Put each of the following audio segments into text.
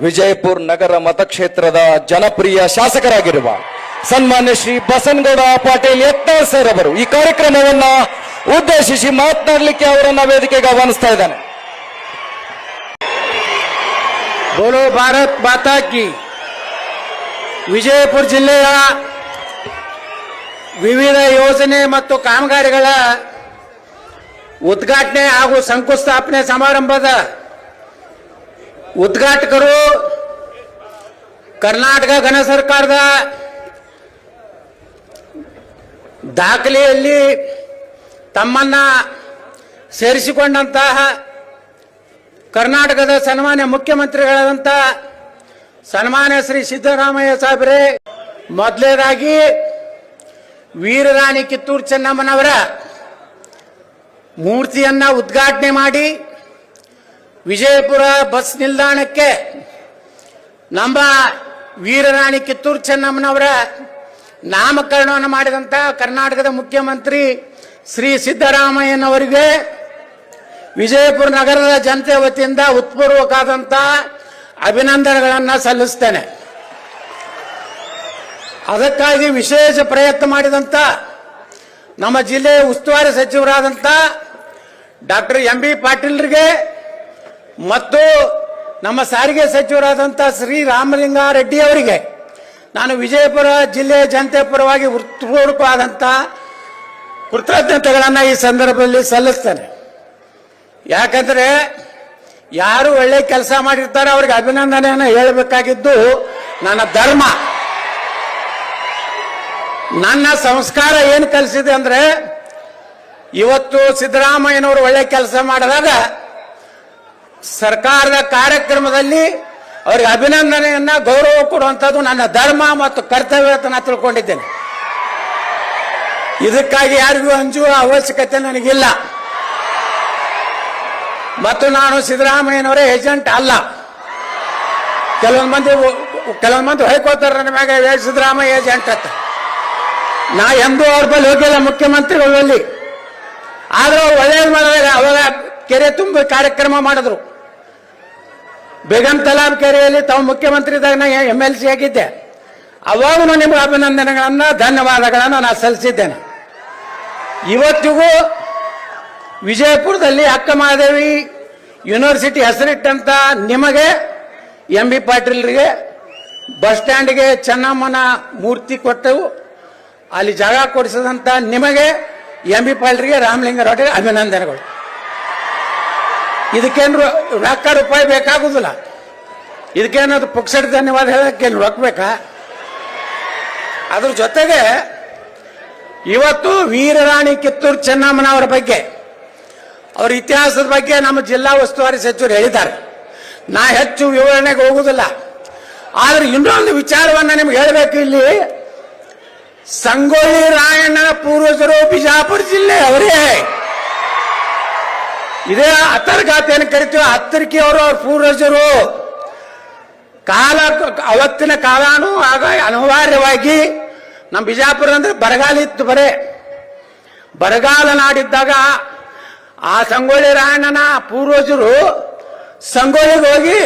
ವಿಜಯಪುರ ನಗರ ಮತಕ್ಷೇತ್ರದ ಜನಪ್ರಿಯ ಶಾಸಕರಾಗಿರುವ ಸನ್ಮಾನ್ಯ ಶ್ರೀ ಬಸನಗೌಡ ಪಾಟೀಲ್ ಯತ್ನಾಳ್ ಸರ್ ಅವರು ಈ ಕಾರ್ಯಕ್ರಮವನ್ನ ಉದ್ದೇಶಿಸಿ ಮಾತನಾಡಲಿಕ್ಕೆ ಅವರನ್ನ ವೇದಿಕೆಗೆ ಆಹ್ವಾನಿಸ್ತಾ ಇದ್ದಾನೆ. ಬೋಲೋ ಭಾರತ್ ಮಾತಾ ಕಿ. ವಿಜಯಪುರ ಜಿಲ್ಲೆಯ ವಿವಿಧ ಯೋಜನೆ ಮತ್ತು ಕಾಮಗಾರಿಗಳ ಉದ್ಘಾಟನೆ ಹಾಗೂ ಶಂಕುಸ್ಥಾಪನೆ ಸಮಾರಂಭದ ಉದ್ಘಾಟಕರು ಕರ್ನಾಟಕ ಘನ ಸರ್ಕಾರದ ದಾಖಲೆಯಲ್ಲಿ ತಮ್ಮನ್ನ ಸೇರಿಸಿಕೊಂಡಂತಹ ಕರ್ನಾಟಕದ ಸನ್ಮಾನ್ಯ ಮುಖ್ಯಮಂತ್ರಿಗಳಾದಂಥ ಸನ್ಮಾನ್ಯ ಶ್ರೀ ಸಿದ್ದರಾಮಯ್ಯ ಸಾಹೇಬ್ರೆ, ಮೊದಲನೇದಾಗಿ ವೀರರಾಣಿ ಕಿತ್ತೂರು ಚೆನ್ನಮ್ಮನವರ ಮೂರ್ತಿಯನ್ನ ಉದ್ಘಾಟನೆ ಮಾಡಿ ವಿಜಯಪುರ ಬಸ್ ನಿಲ್ದಾಣಕ್ಕೆ ನಮ್ಮ ವೀರರಾಣಿ ಕಿತ್ತೂರು ಚೆನ್ನಮ್ಮನವರ ನಾಮಕರಣವನ್ನು ಮಾಡಿದಂಥ ಕರ್ನಾಟಕದ ಮುಖ್ಯಮಂತ್ರಿ ಶ್ರೀ ಸಿದ್ದರಾಮಯ್ಯನವರಿಗೆ ವಿಜಯಪುರ ನಗರದ ಜನತೆ ವತಿಯಿಂದ ಉತ್ಪೂರ್ವಕವಾದಂಥ ಅಭಿನಂದನೆಗಳನ್ನು ಸಲ್ಲಿಸ್ತೇನೆ. ಅದಕ್ಕಾಗಿ ವಿಶೇಷ ಪ್ರಯತ್ನ ಮಾಡಿದಂಥ ನಮ್ಮ ಜಿಲ್ಲೆಯ ಉಸ್ತುವಾರಿ ಸಚಿವರಾದಂಥ ಡಾಕ್ಟರ್ ಎಂ.ಬಿ. ಪಾಟೀಲ್ರಿಗೆ ಮತ್ತು ನಮ್ಮ ಸಾರಿಗೆ ಸಚಿವರಾದಂಥ ಶ್ರೀ ರಾಮಲಿಂಗಾರೆಡ್ಡಿ ಅವರಿಗೆ ನಾನು ವಿಜಯಪುರ ಜಿಲ್ಲೆಯ ಜನತೆ ಪರವಾಗಿ ಹೃತ್ಪೂರ್ವಕವಾದಂಥ ಕೃತಜ್ಞತೆಗಳನ್ನು ಈ ಸಂದರ್ಭದಲ್ಲಿ ಸಲ್ಲಿಸ್ತೇನೆ. ಯಾಕಂದ್ರೆ ಯಾರು ಒಳ್ಳೆ ಕೆಲಸ ಮಾಡಿರ್ತಾರೆ ಅವ್ರಿಗೆ ಅಭಿನಂದನೆಯನ್ನು ಹೇಳಬೇಕಾಗಿದ್ದು ನನ್ನ ಧರ್ಮ. ನನ್ನ ಸಂಸ್ಕಾರ ಏನು ಕಲಿಸಿದೆ ಅಂದ್ರೆ, ಇವತ್ತು ಸಿದ್ದರಾಮಯ್ಯನವರು ಒಳ್ಳೆ ಕೆಲಸ ಮಾಡಿದಾಗ ಸರ್ಕಾರದ ಕಾರ್ಯಕ್ರಮದಲ್ಲಿ ಅವ್ರಿಗೆ ಅಭಿನಂದನೆಯನ್ನ ಗೌರವ ಕೊಡುವಂಥದ್ದು ನನ್ನ ಧರ್ಮ ಮತ್ತು ಕರ್ತವ್ಯ ಅಂತ ನಾನು ತಿಳ್ಕೊಂಡಿದ್ದೇನೆ. ಇದಕ್ಕಾಗಿ ಯಾರಿಗೂ ಅಂಜುವ ಅವಶ್ಯಕತೆ ನನಗಿಲ್ಲ. ಮತ್ತು ನಾನು ಸಿದ್ದರಾಮಯ್ಯನವರೇ ಏಜೆಂಟ್ ಅಲ್ಲ. ಕೆಲವೊಂದು ಮಂದಿ ಹೊಯ್ಕೋತಾರೆ ನನ್ನ ಮ್ಯಾಗ ಸಿದ್ದರಾಮಯ್ಯ ಏಜೆಂಟ್ ಅಂತ. ನಾ ಎಂದೂ ಅವ್ರ ಬಳಿ ಹೋಗಿಲ್ಲ ಮುಖ್ಯಮಂತ್ರಿಗಳಲ್ಲಿ. ಆದ್ರೆ ಒಳ್ಳೇದು ಮಾಡಿದಾಗ ಅವಾಗ ಕೆರೆ ತುಂಬಿ ಕಾರ್ಯಕ್ರಮ ಮಾಡಿದ್ರು. ಬೇಗಂ ತಲಾಬ್ ಕೆರೆಯಲ್ಲಿ ತಾವು ಮುಖ್ಯಮಂತ್ರಿ ಇದ್ದಾಗ ನಾ MLC ಆಗಿದ್ದೆ. ಅವಾಗೂ ನಿಮ್ಗೆ ಅಭಿನಂದನೆಗಳನ್ನ ಧನ್ಯವಾದಗಳನ್ನು ನಾನು ಸಲ್ಲಿಸಿದ್ದೇನೆ. ಇವತ್ತಿಗೂ ವಿಜಯಪುರದಲ್ಲಿ ಅಕ್ಕ ಮಹಾದೇವಿ ಯೂನಿವರ್ಸಿಟಿ ಹೆಸರಿಟ್ಟಂತ ನಿಮಗೆ ಎಂ.ಬಿ. ಪಾಟೀಲ್ರಿಗೆ ಬಸ್ ಸ್ಟ್ಯಾಂಡ್ಗೆ ಚೆನ್ನಮ್ಮನ ಮೂರ್ತಿ ಕೊಟ್ಟವು, ಅಲ್ಲಿ ಜಾಗ ಕೊಡಿಸಿದಂತ ನಿಮಗೆ ಎಂ.ಬಿ. ಪಾಟೀಲ್ರಿಗೆ ರಾಮಲಿಂಗಾರೆಡ್ಡಿಗೆ ಅಭಿನಂದನೆಗಳು. ಇದಕ್ಕೇನು ರೊಕ್ಕ ರೂಪಾಯಿ ಬೇಕಾಗುದಿಲ್ಲ. ಇದಕ್ಕೇನಾದ್ರು ಪುಕ್ಸಟ್ ಧನ್ಯವಾದ ಹೇಳಕ್ಕೆ ರೊಕ್ಕ ಬೇಕಾ? ಅದ್ರ ಜೊತೆಗೆ ಇವತ್ತು ವೀರರಾಣಿ ಕಿತ್ತೂರು ಚೆನ್ನಮ್ಮನವರ ಬಗ್ಗೆ, ಅವರ ಇತಿಹಾಸದ ಬಗ್ಗೆ ನಮ್ಮ ಜಿಲ್ಲಾ ಉಸ್ತುವಾರಿ ಸಚಿವರು ಹೇಳಿದ್ದಾರೆ. ನಾ ಹೆಚ್ಚು ವಿವರಣೆಗೆ ಹೋಗುವುದಿಲ್ಲ. ಆದ್ರೆ ಇನ್ನೊಂದು ವಿಚಾರವನ್ನ ನಿಮ್ಗೆ ಹೇಳಬೇಕು. ಇಲ್ಲಿ ಸಂಗೊಳ್ಳಿ ರಾಯಣ್ಣನ ಪೂರ್ವಜರು ಬಿಜಾಪುರ ಜಿಲ್ಲೆ ಅವರೇ. ಇದೇ ಅತರ್ಗಾತಿಯನ್ನು ಕರಿತೀವಿ. ಹತ್ತರಿಕೆ ಅವರು ಅವ್ರ ಪೂರ್ವಜರು. ಅವತ್ತಿನ ಕಾಲಾನು ಆಗ ಅನಿವಾರ್ಯವಾಗಿ ನಮ್ಮ ಬಿಜಾಪುರ ಅಂದ್ರೆ ಬರಗಾಲ ಇತ್ತು. ಬರಗಾಲ ನಾಡಿದ್ದಾಗ ಆ ಸಂಗೊಳ್ಳಿ ರಾಯಣ್ಣನ ಪೂರ್ವಜರು ಸಂಗೊಳ್ಳಿಗೆ ಹೋಗಿ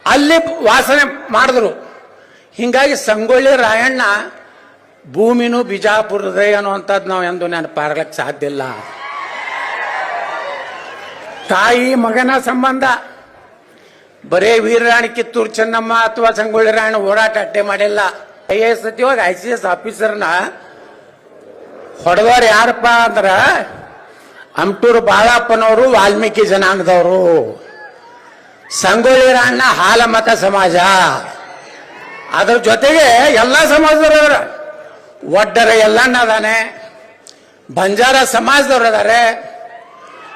ಅಲ್ಲಿ ವಾಸನೆ ಮಾಡಿದ್ರು. ಹಿಂಗಾಗಿ ಸಂಗೊಳ್ಳಿ ರಾಯಣ್ಣ ಭೂಮಿನೂ ಬಿಜಾಪುರದೇ ಅನ್ನುವಂಥದ್ದು ನಾವು ಎಂದು ನೆನಪಾರ್ಲಕ್ಕೆ ಸಾಧ್ಯ ಇಲ್ಲ. ತಾಯಿ ಮಗನ ಸಂಬಂಧ ಬರೇ ವೀರರಾಣಿ ಕಿತ್ತೂರು ಚೆನ್ನಮ್ಮ ಅಥವಾ ಸಂಗೊಳ್ಳಿ ರಾಯಣ್ಣ ಹೋರಾಟ ಅಟ್ಟೆ ಮಾಡಿಲ್ಲ. IAS ಸಚಿವಾಗ ICS ಆಫೀಸರ್ನ ಹೊಡೆದವ್ರು ಯಾರಪ್ಪ ಅಂದ್ರ ಅಮಟೂರು ಬಾಳಪ್ಪನವರು ವಾಲ್ಮೀಕಿ ಜನಾಂಗದವರು. ಸಂಗೊಳ್ಳಿ ರಾಯಣ್ಣ ಹಾಲಮತ ಸಮಾಜ. ಅದ್ರ ಜೊತೆಗೆ ಎಲ್ಲ ಸಮಾಜದವರು, ಒಡ್ಡರ ಎಲ್ಲಣ್ಣ ಅದಾನೆ, ಬಂಜಾರ ಸಮಾಜದವರು ಅದಾರೆ.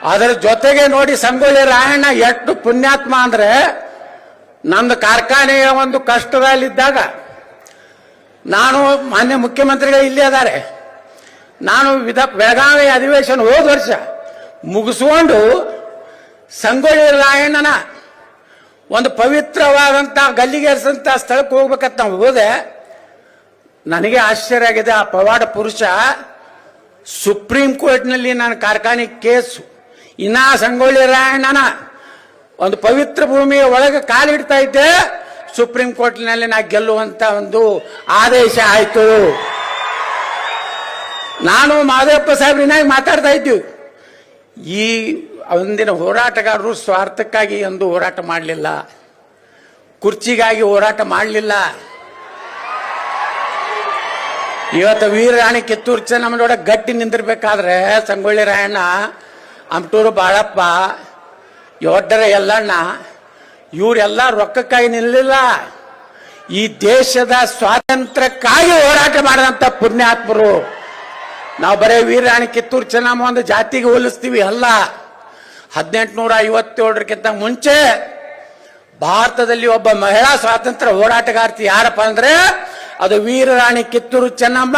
ಅದರ ಜೊತೆಗೆ ನೋಡಿ ಸಂಗೊಳ್ಳಿ ರಾಯಣ್ಣ ಎಷ್ಟು ಪುಣ್ಯಾತ್ಮ ಅಂದ್ರೆ, ನಂದು ಕಾರ್ಖಾನೆಯ ಒಂದು ಕಷ್ಟದಲ್ಲಿದ್ದಾಗ ನಾನು ಮಾನ್ಯ ಮುಖ್ಯಮಂತ್ರಿಗಳು ಇಲ್ಲೇ ಅದಾರೆ. ನಾನು ಬೆಳಗಾವಿ ಅಧಿವೇಶನ ಹೋದ ವರ್ಷ ಮುಗಿಸ್ಕೊಂಡು ಸಂಗೊಳ್ಳಿ ರಾಯಣ್ಣನ ಒಂದು ಪವಿತ್ರವಾದಂಥ ಗಲ್ಲಿಗೇರಿಸಂತ ಸ್ಥಳಕ್ಕೆ ಹೋಗ್ಬೇಕಂತ ನಾವು ಹೋದೆ. ನನಗೆ ಆಶ್ಚರ್ಯ ಆಗಿದೆ. ಆ ಪವಾಡ ಪುರುಷ ಸುಪ್ರೀಂ ಕೋರ್ಟ್ನಲ್ಲಿ ನನ್ನ ಕಾರ್ಖಾನೆ ಕೇಸು ಇನ್ನ ಸಂಗೊಳ್ಳಿ ರಾಯಣ್ಣನ ಒಂದು ಪವಿತ್ರ ಭೂಮಿಯ ಒಳಗೆ ಕಾಲಿಡ್ತಾ ಇದ್ದೆ, ಸುಪ್ರೀಂ ಕೋರ್ಟ್ನಲ್ಲಿ ನಾ ಗೆಲ್ಲುವಂತ ಒಂದು ಆದೇಶ ಆಯ್ತು. ನಾನು ಮಾದೇವಪ್ಪ ಸಾಹೇಬ್ರಿನಾಗಿ ಮಾತಾಡ್ತಾ ಇದ್ದೀವಿ. ಈ ಒಂದಿನ ಹೋರಾಟಗಾರರು ಸ್ವಾರ್ಥಕ್ಕಾಗಿ ಎಂದು ಹೋರಾಟ ಮಾಡಲಿಲ್ಲ, ಕುರ್ಚಿಗಾಗಿ ಹೋರಾಟ ಮಾಡಲಿಲ್ಲ. ಇವತ್ತು ವೀರರಾಣಿ ಕಿತ್ತೂರು ಚೆನ್ನಮ್ಮನೋಡ ಗಟ್ಟಿ ನಿಂದಿರ್ಬೇಕಾದ್ರೆ ಸಂಗೊಳ್ಳಿ ರಾಯಣ್ಣ, ಅಮಟೂರು ಬಾಳಪ್ಪ, ಯೋಧರ ಎಲ್ಲಣ್ಣ ಇವರೆಲ್ಲ ರೊಕ್ಕಕ್ಕಾಗಿ ನಿಲ್ಲಲಿಲ್ಲ, ಈ ದೇಶದ ಸ್ವಾತಂತ್ರ್ಯಕ್ಕಾಗಿ ಹೋರಾಟ ಮಾಡಿದಂತ ಪುಣ್ಯಾತ್ಮರು. ನಾವು ಬರೀ ವೀರರಾಣಿ ಕಿತ್ತೂರು ಚೆನ್ನಮ್ಮ ಒಂದು ಜಾತಿಗೆ ಹೋಲಿಸ್ತೀವಿ ಅಲ್ಲ. 1857ಕ್ಕಿಂತ ಮುಂಚೆ ಭಾರತದಲ್ಲಿ ಒಬ್ಬ ಮಹಿಳಾ ಸ್ವಾತಂತ್ರ್ಯ ಹೋರಾಟಗಾರ್ತಿ ಯಾರಪ್ಪ ಅಂದ್ರೆ ಅದು ವೀರರಾಣಿ ಕಿತ್ತೂರು ಚೆನ್ನಮ್ಮ,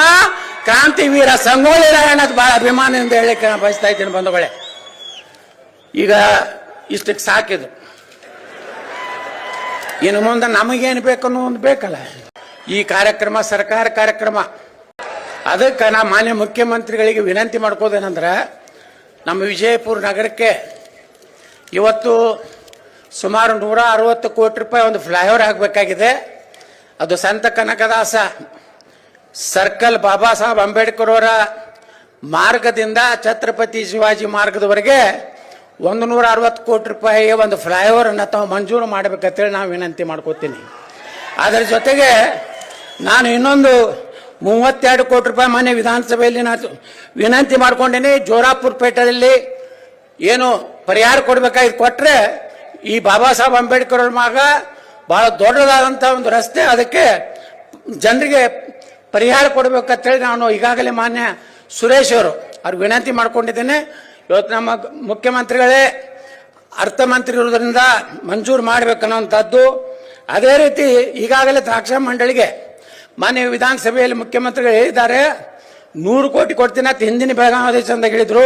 ಕ್ರಾಂತಿ ವೀರ ಸಂಗೊಳ್ಳಿ ರಾಯಣ್ಣದ ಬಹಳ ಅಭಿಮಾನದಿಂದ ಹೇಳಿಕ್ಕೆ ಬಯಸ್ತಾ ಇದ್ದೀನಿ ಬಂಧುಗಳೇ. ಈಗ ಇಷ್ಟಕ್ಕೆ ಸಾಕಿದು. ಇನ್ನು ಮುಂದೆ ನಮಗೇನು ಬೇಕನ್ನೋ ಒಂದು ಬೇಕಲ್ಲ. ಈ ಕಾರ್ಯಕ್ರಮ ಸರ್ಕಾರ ಕಾರ್ಯಕ್ರಮ. ಅದಕ್ಕೆ ನಾ ಮಾನ್ಯ ಮುಖ್ಯಮಂತ್ರಿಗಳಿಗೆ ವಿನಂತಿ ಮಾಡ್ಕೋದೇನಂದ್ರೆ, ನಮ್ಮ ವಿಜಯಪುರ ನಗರಕ್ಕೆ ಇವತ್ತು ಸುಮಾರು 160 ಕೋಟಿ ರೂಪಾಯಿ ಒಂದು ಫ್ಲೈಓವರ್ ಆಗಬೇಕಾಗಿದೆ. ಅದು ಸಂತ ಕನಕದಾಸ ಸರ್ಕಲ್ ಬಾಬಾ ಸಾಹೇಬ್ ಅಂಬೇಡ್ಕರ್ ಅವರ ಮಾರ್ಗದಿಂದ ಛತ್ರಪತಿ ಶಿವಾಜಿ ಮಾರ್ಗದವರೆಗೆ 160 ಕೋಟಿ ರೂಪಾಯಿ ಒಂದು ಫ್ಲೈಓವರ್ ಅನ್ನು ತಾವು ಮಂಜೂರು ಮಾಡಬೇಕಂತೇಳಿ ನಾವು ವಿನಂತಿ ಮಾಡ್ಕೋತೀನಿ. ಅದರ ಜೊತೆಗೆ ನಾನು ಇನ್ನೊಂದು 32 ಕೋಟಿ ರೂಪಾಯಿ ಮನೆ ವಿಧಾನಸಭೆಯಲ್ಲಿ ನಾನು ವಿನಂತಿ ಮಾಡ್ಕೊಂಡೇನೆ. ಜೋರಾಪುರ ಪೇಟೆಯಲ್ಲಿ ಏನು ಪರಿಹಾರ ಕೊಡಬೇಕಾಗಿ ಕೊಟ್ಟರೆ ಈ ಬಾಬಾ ಸಾಹೇಬ್ ಅಂಬೇಡ್ಕರ್ ಅವ್ರ ಮಾರ್ಗ ಬಹಳ ದೊಡ್ಡದಾದಂಥ ಒಂದು ರಸ್ತೆ, ಅದಕ್ಕೆ ಜನರಿಗೆ ಪರಿಹಾರ ಕೊಡಬೇಕಂತೇಳಿ ನಾನು ಈಗಾಗಲೇ ಮಾನ್ಯ ಸುರೇಶ್ ಅವ್ರಿಗೆ ವಿನಂತಿ ಮಾಡ್ಕೊಂಡಿದ್ದೇನೆ. ಇವತ್ತು ನಮ್ಮ ಮುಖ್ಯಮಂತ್ರಿಗಳೇ ಅರ್ಥಮಂತ್ರಿ ಇರೋದ್ರಿಂದ ಮಂಜೂರು ಮಾಡಬೇಕನ್ನುವಂಥದ್ದು. ಅದೇ ರೀತಿ ಈಗಾಗಲೇ ದ್ರಾಕ್ಷಾ ಮಂಡಳಿಗೆ ಮಾನ್ಯ ವಿಧಾನಸಭೆಯಲ್ಲಿ ಮುಖ್ಯಮಂತ್ರಿಗಳು ಹೇಳಿದ್ದಾರೆ 100 ಕೋಟಿ ಕೊಡ್ತೀನಿ ಅಂತ ಹಿಂದಿನ ಬೆಳಗಾವಿ ಅಧಿವೇಶನದಾಗ ಹೇಳಿದ್ರು.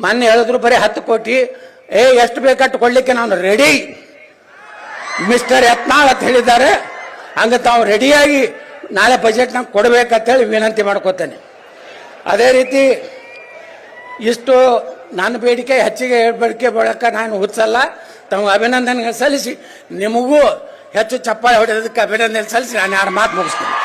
ಮಾನ್ಯ ಹೇಳಿದ್ರು ಬರೀ 10 ಕೋಟಿ. ಎಷ್ಟು ಬೇಕಟ್ಟು ಕೊಡ್ಲಿಕ್ಕೆ ನಾನು ರೆಡಿ ಮಿಸ್ಟರ್ ಯತ್ನಾಳ್ ಅಂತ ಹೇಳಿದ್ದಾರೆ. ಹಂಗೆ ತಾವು ರೆಡಿಯಾಗಿ ನಾಳೆ ಬಜೆಟ್ನಾಗ ಕೊಡಬೇಕಂತೇಳಿ ವಿನಂತಿ ಮಾಡ್ಕೋತೇನೆ. ಅದೇ ರೀತಿ ಇಷ್ಟು ನನ್ನ ಬೇಡಿಕೆ ಹೆಚ್ಚಿಗೆ ಬೇಡಿಕೆ ಬಳಕ ನಾನು ಹುಚ್ಚಲ್ಲ. ತಮಗೆ ಅಭಿನಂದನೆ ಸಲ್ಲಿಸಿ, ನಿಮಗೂ ಹೆಚ್ಚು ಚಪ್ಪಾಳೆ ಹೊಡೆಯೋದಕ್ಕೆ ಅಭಿನಂದನೆ ಸಲ್ಲಿಸಿ ನಾನು 2 ಮಾತು ಮುಗಿಸ್ತೀನಿ.